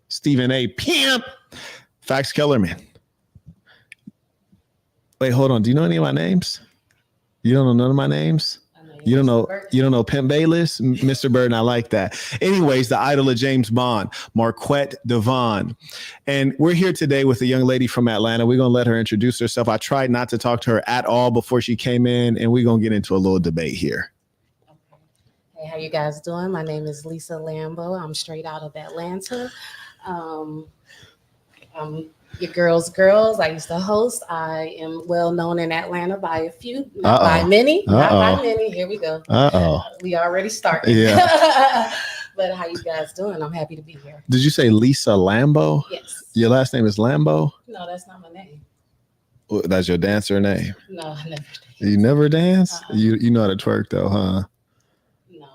Stephen A. Pimp. Fax Kellerman. Wait, hold on. Do you know any of my names? You don't know none of my names? You don't know Pimp Bayless, Mr. Burton. I like that. Anyways, the idol of James Bond, Marquette Devon. And we're here today with a young lady from Atlanta. We're going to let her introduce herself. I tried not to talk to her at all before she came in, and we're going to get into a little debate here. Hey, how you guys doing? My name is Lisa Lambo. I'm straight out of Atlanta. I'm your girls. I used to host. I am well known in Atlanta by a few, not by many. Here we go. We already started. Yeah. But how you guys doing? I'm happy to be here. Did you say Lisa Lambo? Yes. Your last name is Lambo? No, that's not my name. Well, that's your dancer name? No, I never dance. You never dance? You know how to twerk though, huh? No.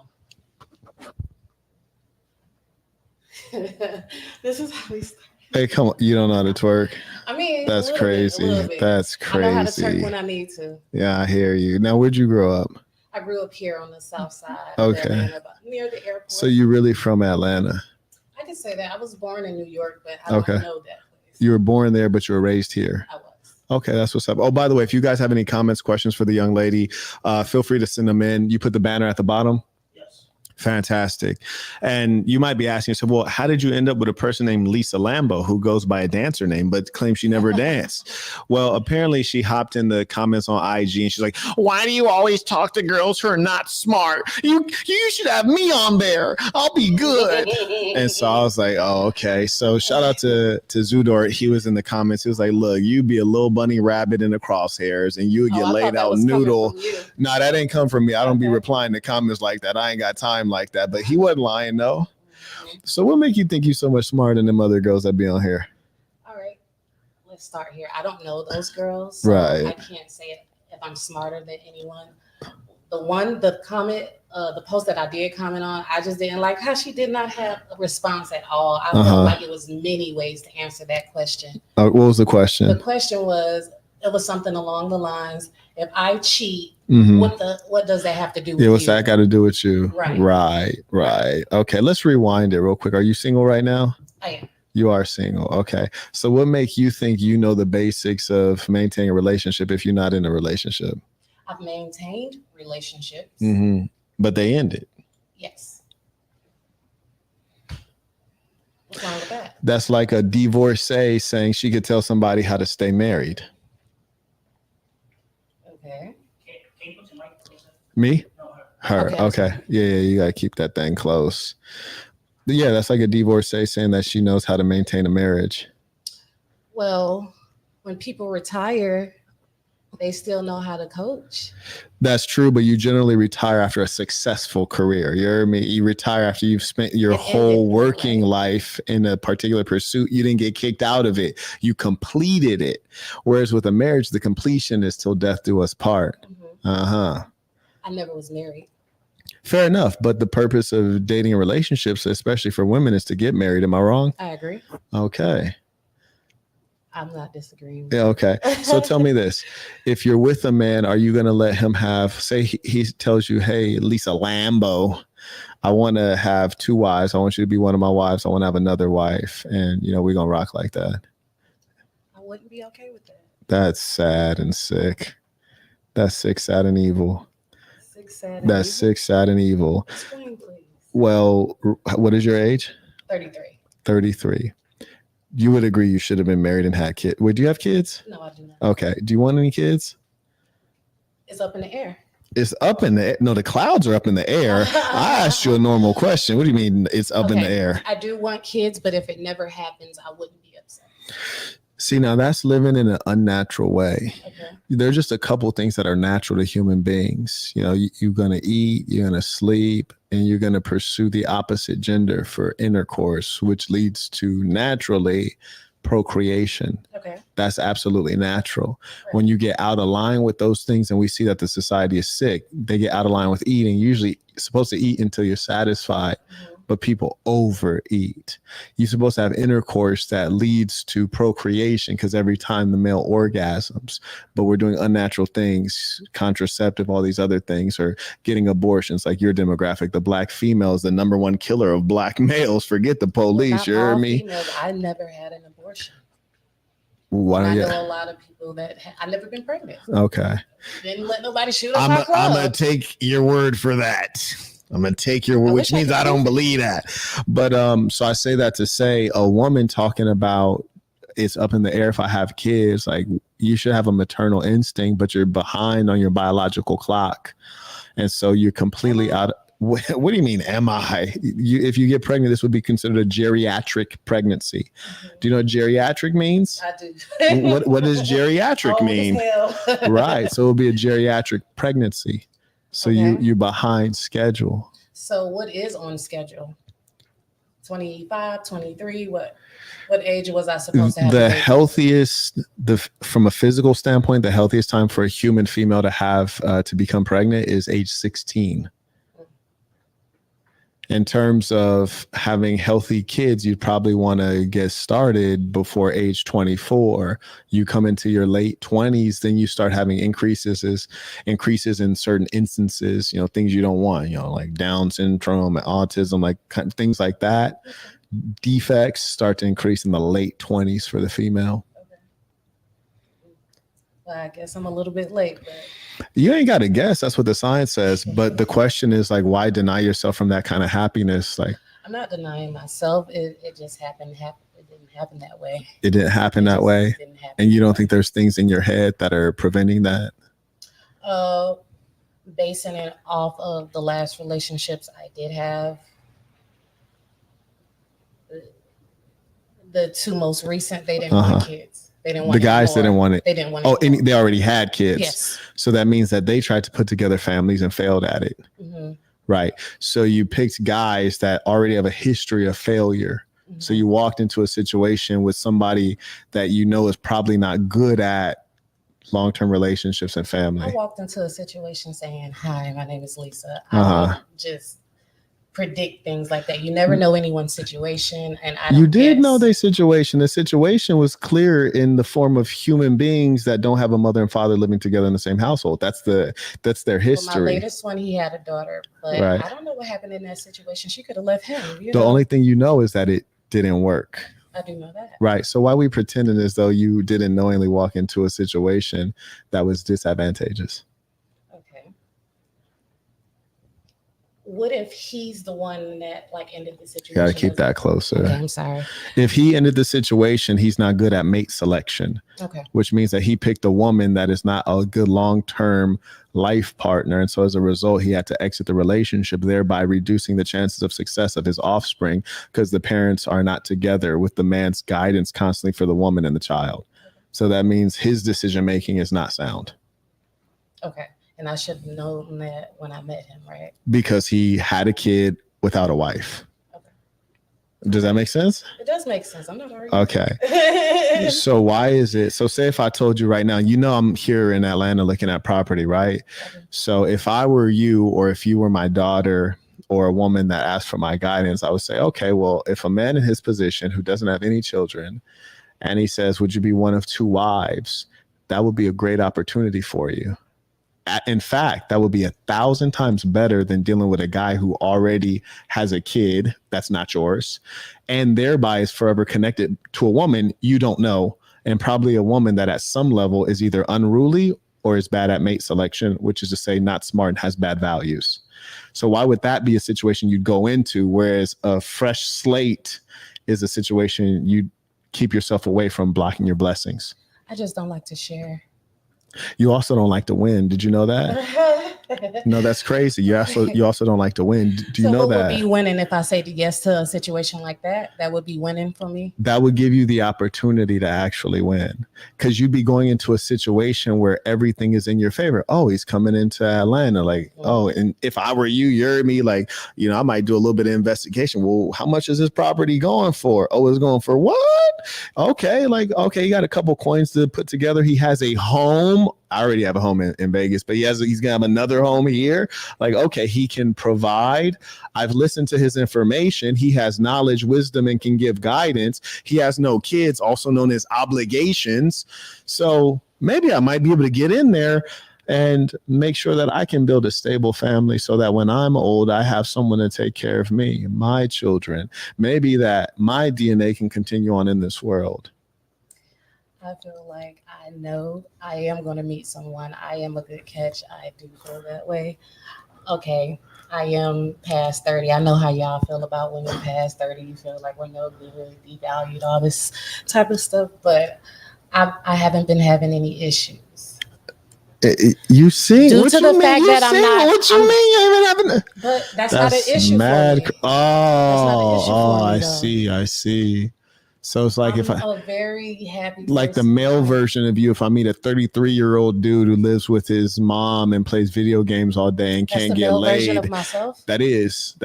This is how we start. Hey, come on. You don't know how to twerk? I mean, that's crazy. That's crazy. I know how to twerk when I need to. Yeah, I hear you. Now, where'd you grow up? I grew up here on the south side. Okay. Atlanta, near the airport. So you're really from Atlanta? I can say that. I was born in New York, but I don't know that place. You were born there, but you were raised here? I was. Okay, that's what's up. Oh, by the way, if you guys have any comments, questions for the young lady, feel free to send them in. You put the banner at the bottom? Fantastic. And you might be asking yourself, well, how did you end up with a person named Lisa Lambo who goes by a dancer name but claims she never danced? Well, apparently she hopped in the comments on IG and she's like, why do you always talk to girls who are not smart? You should have me on there. I'll be good. And so I was like, oh, okay. So shout out to Zudor. He was in the comments. He was like, look, you be a little bunny rabbit in the crosshairs and you would get laid out noodle. No, that ain't come from me. I don't be replying to comments like that. I ain't got time like that, but he wasn't lying though. So what make you think you so much smarter than them other girls that be on here? All right, let's start here. I don't know those girls, so right? I can't say if I'm smarter than anyone. The post that I did comment on, I just didn't like how she did not have a response at all. I felt like it was many ways to answer that question. What was the question? The question was, it was something along the lines, if I cheat, what does that have to do with you? What's that got to do with you? Right. Okay, let's rewind it real quick. Are you single right now? I am. You are single. Okay. So what makes you think you know the basics of maintaining a relationship if you're not in a relationship? I've maintained relationships. But they ended. Yes. What's wrong with that? That's like a divorcee saying she could tell somebody how to stay married. Okay. Me? Her. Okay. Yeah, you gotta keep that thing close. Yeah, that's like a divorcee saying that she knows how to maintain a marriage. Well, when people retire, they still know how to coach. That's true, but you generally retire after a successful career. You heard me? You retire after you've spent your whole working life in a particular pursuit. You didn't get kicked out of it. You completed it. Whereas with a marriage, the completion is till death do us part. I never was married. Fair enough. But the purpose of dating and relationships, especially for women, is to get married. Am I wrong? I agree. Okay. I'm not disagreeing. Yeah, okay. So tell me this. If you're with a man, are you going to let him have, say he tells you, hey, Lisa Lambo, I want to have 2 wives. I want you to be one of my wives. I want to have another wife. And, we're going to rock like that. I wouldn't be okay with that. That's sad and sick. That's sick, sad, and evil. That's sick, sad, and evil. Explain, please. Well, what is your age? 33. 33. You would agree you should have been married and had kids. Would you have kids? No, I do not. Okay. Do you want any kids? It's up in the air. It's up in the air. No, the clouds are up in the air. I asked you a normal question. What do you mean it's up in the air? I do want kids, but if it never happens, I wouldn't be upset. See, now that's living in an unnatural way. Okay. There's just a couple things that are natural to human beings. You're going to eat, you're going to sleep, and you're going to pursue the opposite gender for intercourse, which leads to naturally procreation. Okay. That's absolutely natural. Right. When you get out of line with those things, and we see that the society is sick, they get out of line with eating. Usually you're supposed to eat until you're satisfied. but people overeat. You're supposed to have intercourse that leads to procreation because every time the male orgasms, but we're doing unnatural things, contraceptive, all these other things, or getting abortions like your demographic. The black female is the number one killer of black males. Forget the police. You heard me? Females, I never had an abortion. Why I don't you? know a lot of people that I've never been pregnant. Okay. Didn't let nobody shoot up my club. I'm going to take your word for that. I'm going to take your word, which means I don't believe that. But so I say that to say a woman talking about it's up in the air if I have kids, like you should have a maternal instinct, but you're behind on your biological clock. And so you're completely out. What do you mean, am I? If you get pregnant, this would be considered a geriatric pregnancy. Do you know what geriatric means? I do. What does geriatric mean? Right. So it will be a geriatric pregnancy. So you're behind schedule. So what is on schedule? 25, 23, what age was I supposed to have? The healthiest, from a physical standpoint, the healthiest time for a human female to have to become pregnant is age 16. In terms of having healthy kids, you'd probably want to get started before age 24. You come into your late 20s, then you start having increases in certain instances, things you don't want, like Down syndrome and autism, like things like that. Defects start to increase in the late 20s for the female. Well, I guess I'm a little bit late, but you ain't got to guess. That's what the science says. But the question is, like, why deny yourself from that kind of happiness? Like, I'm not denying myself. It just happened. It didn't happen that way. It didn't happen that way. And you don't think there's things in your head that are preventing that? Basing it off of the last relationships I did have, the two most recent, they didn't want kids. They didn't want the guys didn't want it. They didn't want it. Oh, and they already had kids. Yes. So that means that they tried to put together families and failed at it. Mm-hmm. Right. So you picked guys that already have a history of failure. Mm-hmm. So you walked into a situation with somebody that is probably not good at long-term relationships and family. I walked into a situation saying, "Hi, my name is Lisa." I just predict things like that. You never know anyone's situation, and I don't You did guess. know their situation. The situation was clear in the form of human beings that don't have a mother and father living together in the same household. That's their history. Well, my latest one, he had a daughter, but right. I don't know what happened in that situation. She could have left him. The only thing you know is that it didn't work. I do know that. Right. So why are we pretending as though you didn't knowingly walk into a situation that was disadvantageous? What if he's the one that ended the situation? You gotta keep that closer. Okay, I'm sorry. If he ended the situation, he's not good at mate selection. Okay. Which means that he picked a woman that is not a good long-term life partner. And so as a result, he had to exit the relationship, thereby reducing the chances of success of his offspring because the parents are not together with the man's guidance constantly for the woman and the child. So that means his decision-making is not sound. Okay. And I should have known that when I met him, right? Because he had a kid without a wife. Okay. Does that make sense? It does make sense. I'm not arguing. Okay. So why is it? So say if I told you right now, I'm here in Atlanta looking at property, right? Okay. So if I were you, or if you were my daughter or a woman that asked for my guidance, I would say, okay, well, if a man in his position who doesn't have any children, and he says, would you be one of two wives? That would be a great opportunity for you. In fact, that would be 1,000 times better than dealing with a guy who already has a kid that's not yours and thereby is forever connected to a woman you don't know, and probably a woman that at some level is either unruly or is bad at mate selection, which is to say not smart and has bad values. So why would that be a situation you'd go into, whereas a fresh slate is a situation you'd keep yourself away from, blocking your blessings? I just don't like to share. You also don't like to win. Did you know that? No, that's crazy. You also don't like to win. Do you know that? So what would be winning if I say yes to a situation like that? That would be winning for me? That would give you the opportunity to actually win, because you'd be going into a situation where everything is in your favor. Oh, he's coming into Atlanta. And if I were you heard me, I might do a little bit of investigation. Well, how much is this property going for? Oh, it's going for what? Okay, you got a couple coins to put together. He has a home I already have a home in Vegas, but he's gonna have another home here. Like, okay, he can provide. I've listened to his information. He has knowledge, wisdom, and can give guidance. He has no kids, also known as obligations. So maybe I might be able to get in there and make sure that I can build a stable family so that when I'm old, I have someone to take care of me, my children. Maybe that my DNA can continue on in this world. I feel like I know I am going to meet someone. I am a good catch. I do feel that way. Okay, I am past 30. I know how y'all feel about when you're past 30. You feel like we're no good, devalued, all this type of stuff. But I haven't been having any issues. You see, due to the fact that I'm not. What you mean? But that's not an issue mad. for me. I see. So it's like I'm a very happy like the person. male version of you, if I meet a 33-year-old dude who lives with his mom and plays video games all day and can't get laid. Version of myself. That is.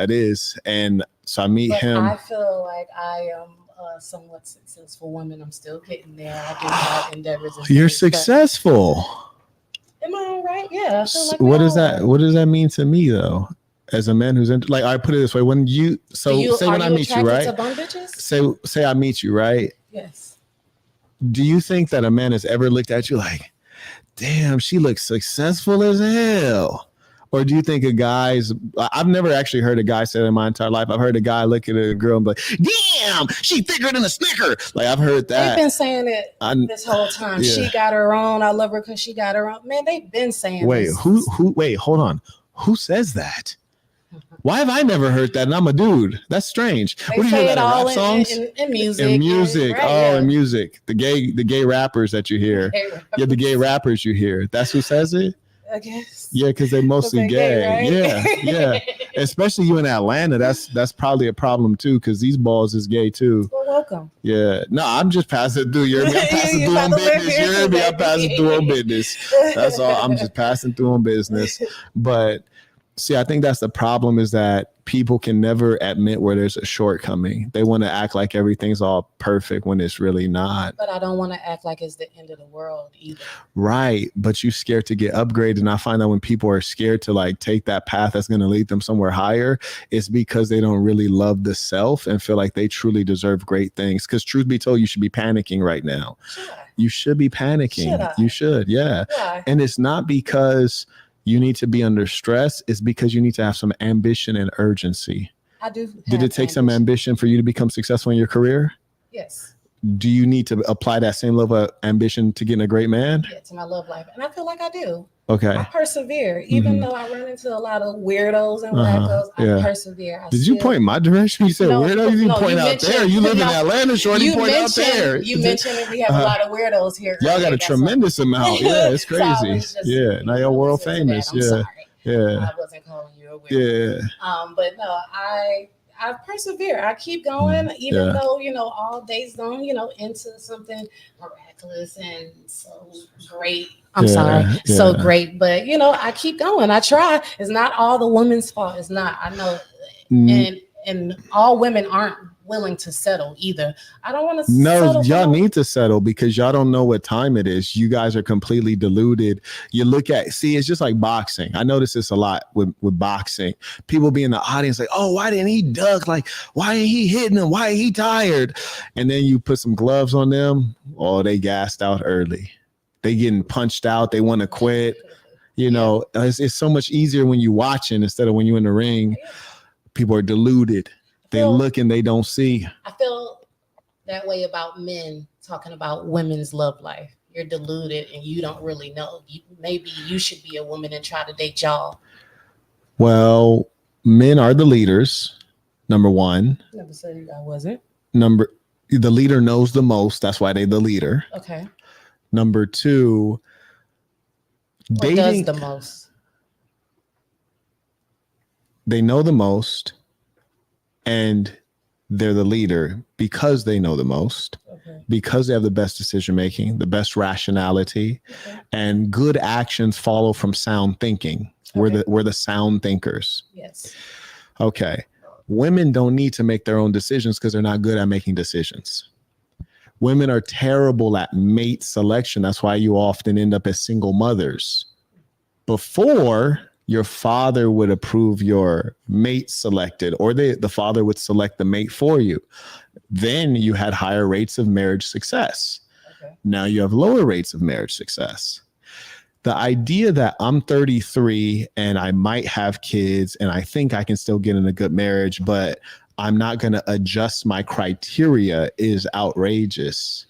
And so I meet him. I feel like I am a somewhat successful woman. I'm still getting there. I do have endeavors. You're successful. Am I all right? Yeah. I feel like what does that mean to me though? As a man who's into, like, I put it this way: when you say when I meet you, right? Say I meet you, right? Yes. Do you think that a man has ever looked at you like, damn, she looks successful as hell? Or do you think I've never actually heard a guy say that in my entire life. I've heard a guy look at a girl and be like, damn, she thicker than a Snicker. Like, I've heard that. They've been saying it this whole time. Yeah. She got her own. I love her because she got her own. Man, they've been saying this. Wait, hold on. Who says that? Why have I never heard that? And I'm a dude. That's strange. They what do you say hear it that all in rap songs? In music. In music. Right, yeah. In music. The gay rappers that you hear. Yeah, the gay rappers you hear. That's who says it? I guess. Yeah, because they're mostly gay. Right? Yeah. Especially you in Atlanta. That's probably a problem too, because these balls is gay too. Well, welcome. Yeah. No, I'm just passing through. You hear me? I'm passing through on business. You hear me? I'm passing through on business. That's all. I'm just passing through on business. But see, I think that's the problem, is that people can never admit where there's a shortcoming. They want to act like everything's all perfect when it's really not. But I don't want to act like it's the end of the world either. Right. But you're scared to get upgraded. And I find that when people are scared to like take that path that's going to lead them somewhere higher, it's because they don't really love the self and feel like they truly deserve great things. Because truth be told, you should be panicking right now. You should be panicking. You should. Yeah. Why? And it's not because you need to be under stress. It's because you need to have some ambition and urgency. I do. Did it take some ambition for you to become successful in your career? Yes. Do you need to apply that same level of ambition to getting a great man? Yeah, to my love life. And I feel like I do. Okay. I persevere. Even though I run into a lot of weirdos and wackos, I persevere. Did you point my direction? You said weirdo? You didn't point out there. You live in Atlanta, shorty. Point out there. You mentioned that we have a lot of weirdos here. Y'all got a tremendous amount. Yeah, it's crazy. Now you're world famous. Sorry. Yeah. I wasn't calling you a weirdo. Yeah. But no, I persevere. I keep going, even though, all days don't, into something miraculous and so great. I'm sorry. So great. But, I keep going. I try. It's not all the woman's fault. It's not. I know. And all women aren't willing to settle either. I don't want to settle. Y'all need to settle because y'all don't know what time it is. You guys are completely deluded. You look at, it's just like boxing. I notice this a lot with boxing. People be in the audience like, oh, why didn't he duck? Like, why ain't he hitting him? Why ain't he tired? And then you put some gloves on them. Oh, they gassed out early. They getting punched out. They want to quit. It's so much easier when you watching instead of when you're in the ring. People are deluded. They look and they don't see. I feel that way about men talking about women's love life. You're deluded and you don't really know. Maybe you should be a woman and try to date y'all. Well, men are the leaders. Number one. Never said I wasn't. The leader knows the most. That's why they're the leader. Okay. Number two. What does the most? They know the most. And they're the leader because they know the most, because they have the best decision making, the best rationality, and good actions follow from sound thinking. We're the sound thinkers. Yes. Okay. Women don't need to make their own decisions because they're not good at making decisions. Women are terrible at mate selection. That's why you often end up as single mothers. Before, your father would approve your mate selected, or the father would select the mate for you. Then you had higher rates of marriage success. Okay. Now you have lower rates of marriage success. The idea that I'm 33 and I might have kids and I think I can still get in a good marriage, but I'm not going to adjust my criteria is outrageous.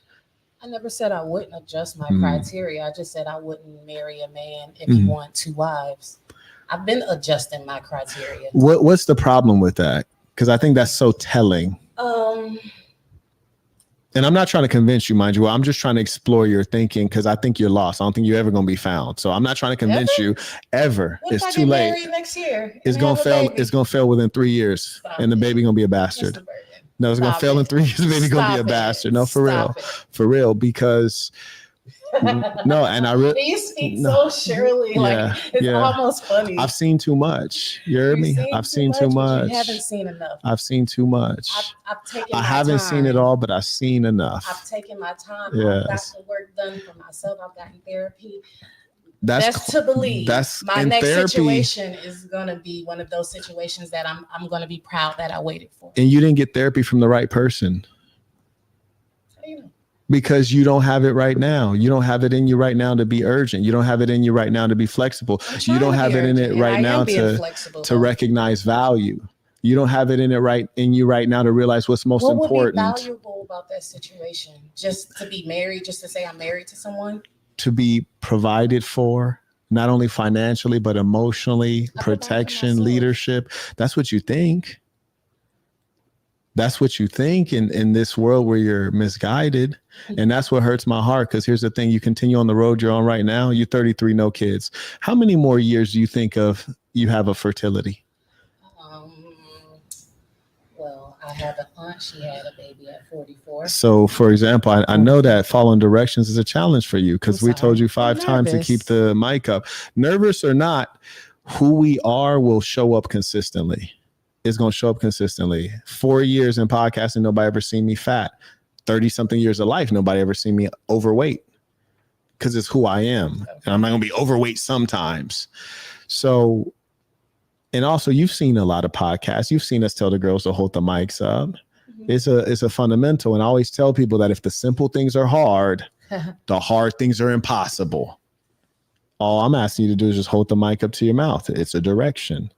I never said I wouldn't adjust my criteria. I just said I wouldn't marry a man if he want 2 wives. I've been adjusting my criteria. What's the problem with that? Because I think that's so telling. And I'm not trying to convince you, mind you. I'm just trying to explore your thinking because I think you're lost. I don't think you're ever going to be found. So I'm not trying to convince you ever. What it's if I too get late. Married next year. It's going to fail. It's going to fail within 3 years. Stop and the it. baby going to be a bastard. No, it's going to fail in 3 years. The baby going to be a bastard. No, for real, because no, and I really. You speak so surely, like it's almost funny. I've seen too much. You heard me? I've seen too much. You haven't seen enough. I've seen too much. I've taken. I haven't seen it all, but I've seen enough. I've taken my time. I've gotten work done for myself. I've gotten therapy. That's to believe. My next situation is going to be one of those situations that I'm going to be proud that I waited for. And you didn't get therapy from the right person. How do you know? Because you don't have it right now. You don't have it in you right now to be urgent. You don't have it in you right now to be flexible. You don't have it in it right now to recognize value. You don't have it in you right now to realize what's most important. What would be valuable about that situation? Just to be married, just to say I'm married to someone? To be provided for, not only financially, but emotionally, protection, leadership. That's what you think. That's what you think in this world where you're misguided. And that's what hurts my heart. Because here's the thing. You continue on the road you're on right now. You're 33, no kids. How many more years do you think you have of fertility? Well, I have an aunt. She had a baby at 44. So, for example, I know that following directions is a challenge for you because we told you 5 times to keep the mic up. Nervous or not, who we are will show up consistently. It's going to show up consistently. 4 years in podcasting, nobody ever seen me fat. 30-something years of life, nobody ever seen me overweight because it's who I am. And I'm not going to be overweight sometimes. So, and also you've seen a lot of podcasts. You've seen us tell the girls to hold the mics up. Mm-hmm. It's a fundamental. And I always tell people that if the simple things are hard, the hard things are impossible. All I'm asking you to do is just hold the mic up to your mouth. It's a direction.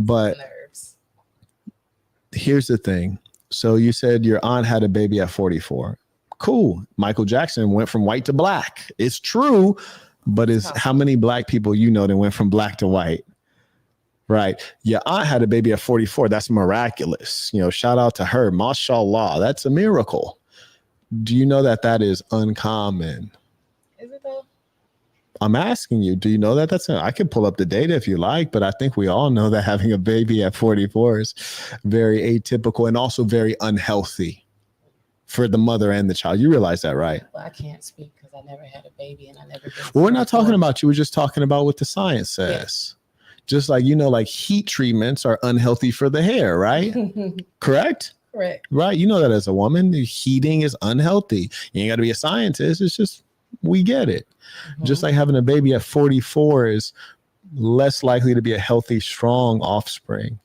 But here's the thing. So you said your aunt had a baby at 44. Cool. Michael Jackson went from white to black. It's true, but it's how many black people you know that went from black to white? Right. Your aunt had a baby at 44. That's miraculous. You know, shout out to her. Mashallah. That's a miracle. Do you know that is uncommon? Is it though? I'm asking you, do you know that I can pull up the data if you like, but I think we all know that having a baby at 44 is very atypical and also very unhealthy for the mother and the child. You realize that, right? Well, I can't speak because I never had a baby and I never did. Well, we're not talking about you. We're just talking about what the science says. Yeah. Just like, like heat treatments are unhealthy for the hair, right? Correct? Correct. Right. You know that as a woman, heating is unhealthy. You ain't got to be a scientist. It's just, we get it. Mm-hmm. Just like having a baby at 44 is less likely to be a healthy, strong offspring.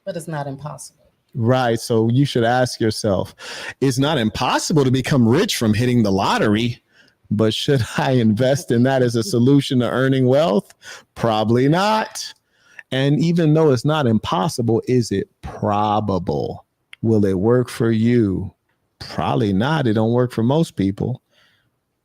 But it's not impossible. Right. So you should ask yourself, it's not impossible to become rich from hitting the lottery, but should I invest in that as a solution to earning wealth? Probably not. And even though it's not impossible, is it probable? Will it work for you? Probably not. It don't work for most people.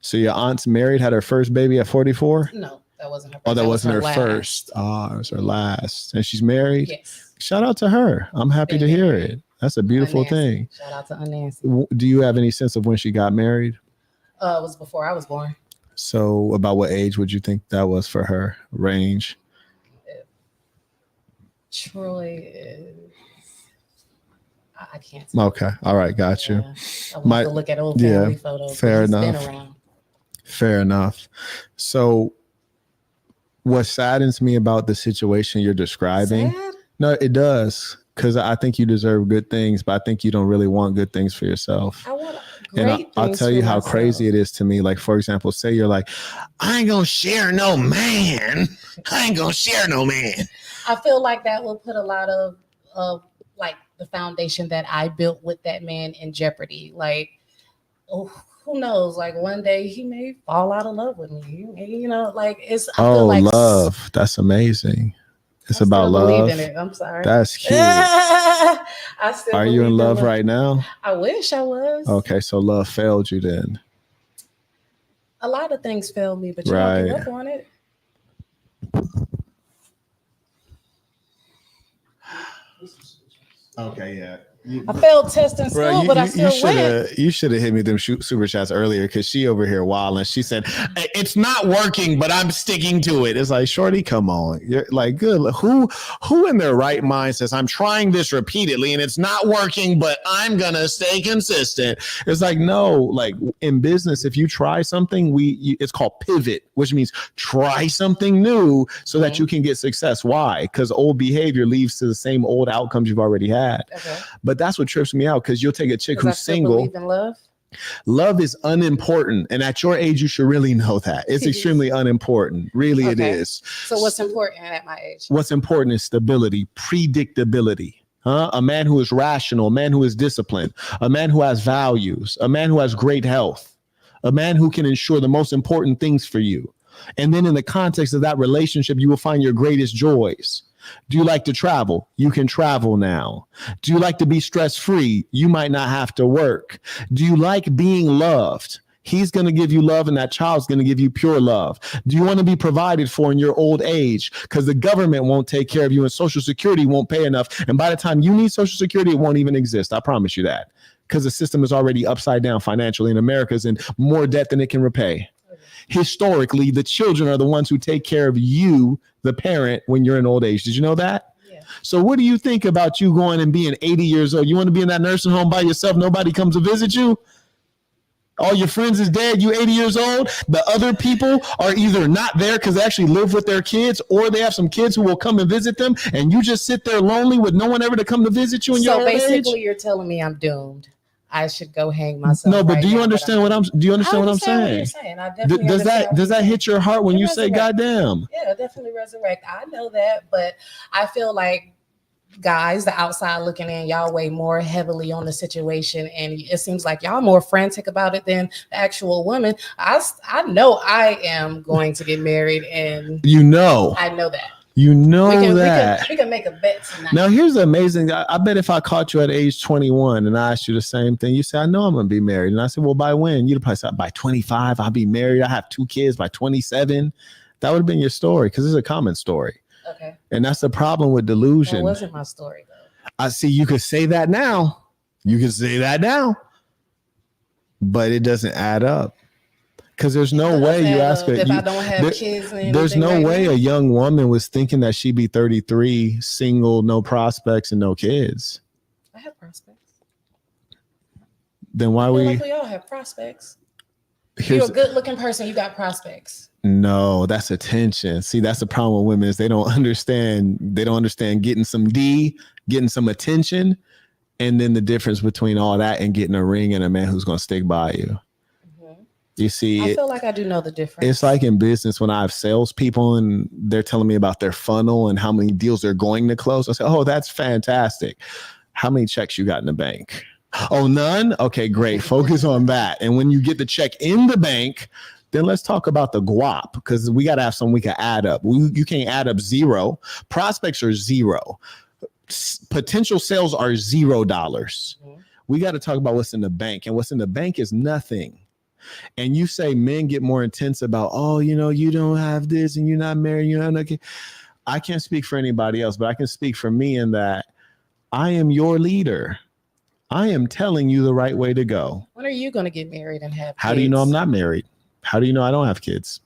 So your aunt's married, had her first baby at 44? No, that wasn't her first. Oh, that wasn't her first. Oh, it was her last. And she's married? Yes. Shout out to her. I'm happy to hear it. That's a beautiful thing. Shout out to Nancy. Do you have any sense of when she got married? It was before I was born. So about what age would you think that was for her range? Troy is... I can't. Okay. All right. Got you. I want to look at old family photos. Fair enough. Fair enough. So what saddens me about the situation you're describing? Sad? No, it does. Because I think you deserve good things, but I think you don't really want good things for yourself. And great I'll things tell for you how myself. crazy it is to me. Like, for example, say you're like, I ain't gonna share no man. I ain't gonna share no man. I feel like that will put a lot of like the foundation that I built with that man in jeopardy. Like, oh, who knows? Like one day he may fall out of love with me. You know, like it's. I feel like love. That's amazing. It's I about still love. believe in it. I'm sorry. That's cute. I still. Are you in love right now? I wish I was. Okay, so love failed you then. A lot of things failed me, but you Right. don't give up on it. Okay, yeah. I failed test in school, but I still went. You should have hit me with them super chats earlier because she over here wild and she said it's not working, but I'm sticking to it. It's like, shorty, come on. You're like, good. Who in their right mind says I'm trying this repeatedly and it's not working, but I'm gonna stay consistent? It's like, no. Like in business, if you try something, it's called pivot, which means try something new so that you can get success. Why? Because old behavior leads to the same old outcomes you've already had. Okay. But that's what trips me out because you'll take a chick who's single. Believe in love. Love is unimportant. And at your age, you should really know that. It's extremely unimportant. Really, it is. So what's important at my age? What's important is stability, predictability. A man who is rational, a man who is disciplined, a man who has values, a man who has great health, a man who can ensure the most important things for you. And then in the context of that relationship, you will find your greatest joys. Do you like to travel? You can travel now. Do you like to be stress-free? You might not have to work. Do you like being loved? He's going to give you love and that child's going to give you pure love. Do you want to be provided for in your old age? Because the government won't take care of you and Social Security won't pay enough. And by the time you need Social Security, it won't even exist. I promise you that. Because the system is already upside down financially and America's in more debt than it can repay. Historically, the children are the ones who take care of you, the parent, when you're in old age. Did you know that? Yeah. So what do you think about you going and being 80 years old? You want to be in that nursing home by yourself? Nobody comes to visit you? All your friends is dead. You 80 years old. The other people are either not there because they actually live with their kids or they have some kids who will come and visit them. And you just sit there lonely with no one ever to come to visit you in your old age? So basically you're telling me I'm doomed. I should go hang myself. No, but do you understand what I'm saying? Does that hit your heart when you say goddamn? Yeah, definitely resurrect. I know that, but I feel like guys, the outside looking in, y'all weigh more heavily on the situation, and it seems like y'all more frantic about it than the actual woman. I know I am going to get married, and I know that. You know that. We can make a bet tonight. Now, here's the amazing. I bet if I caught you at age 21 and I asked you the same thing, you say, I know I'm going to be married. And I said, well, by when? You'd probably say, by 25, I'll be married. I have 2 kids by 27. That would have been your story because it's a common story. Okay. And that's the problem with delusion. It wasn't my story, though. I see you could say that now. But it doesn't add up. Because there's no way you ask her. If I don't have kids, there's no way a young woman was thinking that she'd be 33, single, no prospects, and no kids. I have prospects. Then why we all have prospects. You're a good-looking person. You got prospects. No, that's attention. See, that's the problem with women is they don't understand getting some getting some attention, and then the difference between all that and getting a ring and a man who's going to stick by you. You see, I feel like I do know the difference. It's like in business when I have salespeople and they're telling me about their funnel and how many deals they're going to close. I say, oh, that's fantastic. How many checks you got in the bank? Oh, none? Okay, great. Focus on that. And when you get the check in the bank, then let's talk about the guap because we got to have something we can add up. You can't add up zero. Prospects are zero. Potential sales are $0. Mm-hmm. We got to talk about what's in the bank, and what's in the bank is nothing. And you say men get more intense about, oh, you don't have this and you're not married. I can't speak for anybody else, but I can speak for me in that I am your leader. I am telling you the right way to go. When are you going to get married and have kids? How do you know I'm not married? How do you know I don't have kids?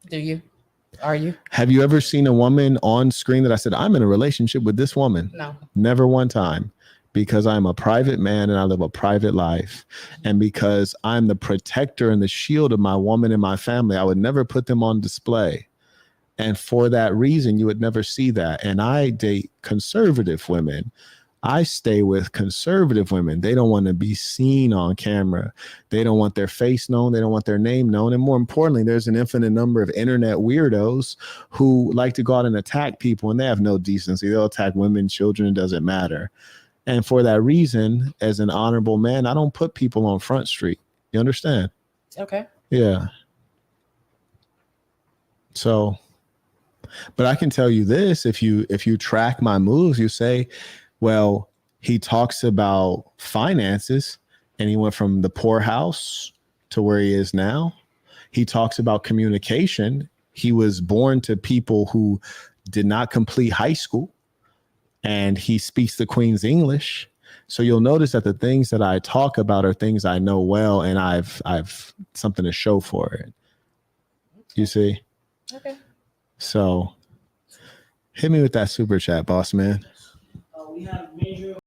Do you? Are you? Have you ever seen a woman on screen that I said, I'm in a relationship with this woman? No. Never one time. Because I'm a private man and I live a private life. And because I'm the protector and the shield of my woman and my family, I would never put them on display. And for that reason, you would never see that. And I date conservative women I stay with conservative women. They don't want to be seen on camera. They don't want their face known. They don't want their name known. And more importantly, there's an infinite number of internet weirdos who like to go out and attack people, and they have no decency. They'll attack women, children, it doesn't matter. And for that reason, as an honorable man, I don't put people on Front Street. You understand? Okay. Yeah. So, but I can tell you this, if you track my moves, you say, well, he talks about finances and he went from the poorhouse to where he is now. He talks about communication. He was born to people who did not complete high school, and he speaks the Queen's English. So you'll notice that the things that I talk about are things I know well, and I've something to show for it. You see? Okay. So hit me with that super chat, boss man. We have major